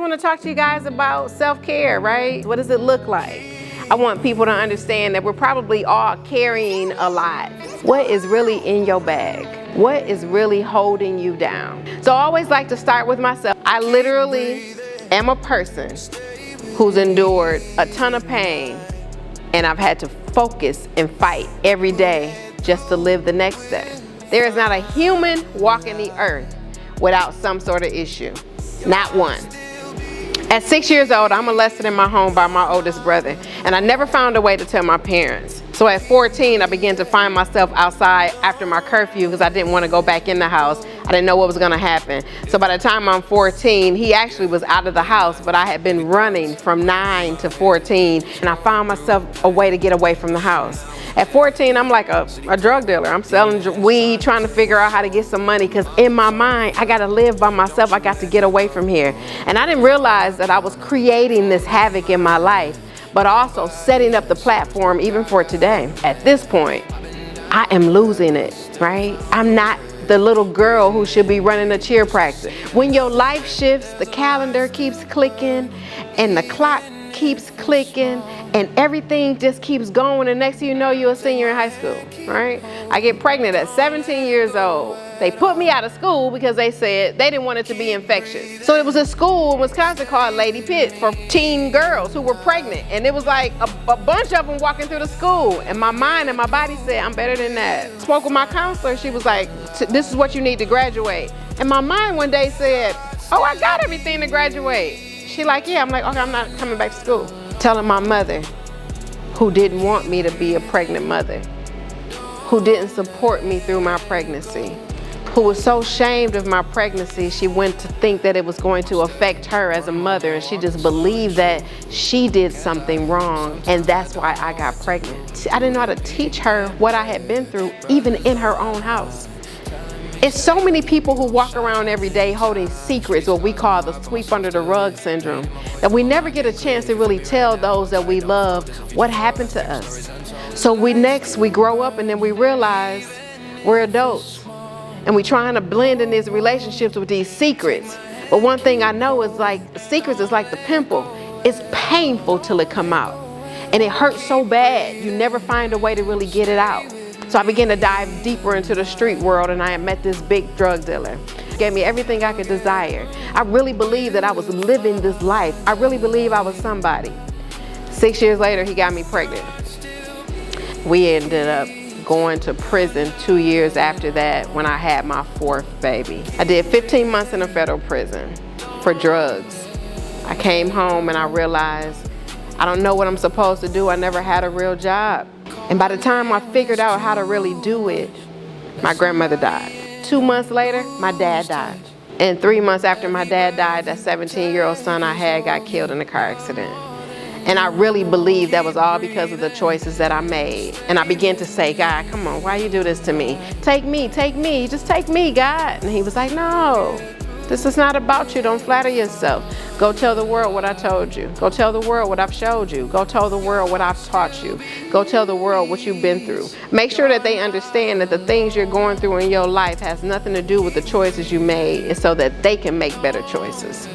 want to talk to you guys about self-care, right? What does it look like? I want people to understand that we're probably all carrying a lot. What is really in your bag? What is really holding you down? So I always like to start with myself. I literally am a person who's endured a ton of pain, and I've had to focus and fight every day just to live the next day. There is not a human walking the earth without some sort of issue. Not one. At 6 years old, I'm molested in my home by my oldest brother, and I never found a way to tell my parents. So at 14, I began to find myself outside after my curfew because I didn't want to go back in the house. I didn't know what was going to happen. So by the time I'm 14, he actually was out of the house, but I had been running from 9 to 14, and I found myself a way to get away from the house. At 14, I'm like a drug dealer. I'm selling weed, trying to figure out how to get some money, because in my mind, I got to live by myself. I got to get away from here. And I didn't realize that I was creating this havoc in my life, but also setting up the platform even for today. At this point, I am losing it, right? I'm not the little girl who should be running a cheer practice. When your life shifts, the calendar keeps clicking and the clock keeps clicking and everything just keeps going, and next thing you know, you're a senior in high school, right? I get pregnant at 17 years old. They put me out of school because they said they didn't want it to be infectious. So it was a school in Wisconsin called Lady Pitt for teen girls who were pregnant, and it was like a bunch of them walking through the school, and my mind and my body said, I'm better than that. Spoke with my counselor, she was like, this is what you need to graduate. And my mind one day said, oh, I got everything to graduate. She like, yeah. I'm like, okay, I'm not coming back to school. Telling my mother, who didn't want me to be a pregnant mother, who didn't support me through my pregnancy, who was so ashamed of my pregnancy, she went to think that it was going to affect her as a mother, and she just believed that she did something wrong, and that's why I got pregnant. I didn't know how to teach her what I had been through, even in her own house. It's so many people who walk around every day holding secrets, what we call the sweep under the rug syndrome, that we never get a chance to really tell those that we love what happened to us. So we grow up, and then we realize we're adults, and we're trying to blend in these relationships with these secrets. But one thing I know is, like, secrets is like the pimple. It's painful till it come out, and it hurts so bad you never find a way to really get it out. So I began to dive deeper into the street world, and I had met this big drug dealer. He gave me everything I could desire. I really believed that I was living this life. I really believed I was somebody. 6 years later, he got me pregnant. We ended up going to prison 2 years after that when I had my 4th baby. I did 15 months in a federal prison for drugs. I came home and I realized I don't know what I'm supposed to do. I never had a real job. And by the time I figured out how to really do it, my grandmother died. 2 months later, my dad died. And 3 months after my dad died, that 17-year-old son I had got killed in a car accident. And I really believe that was all because of the choices that I made. And I began to say, God, come on, why you do this to me? Take me, just take me, God. And he was like, no, this is not about you. Don't flatter yourself. Go tell the world what I told you. Go tell the world what I've showed you. Go tell the world what I've taught you. Go tell the world what you've been through. Make sure that they understand that the things you're going through in your life has nothing to do with the choices you made, and so that they can make better choices.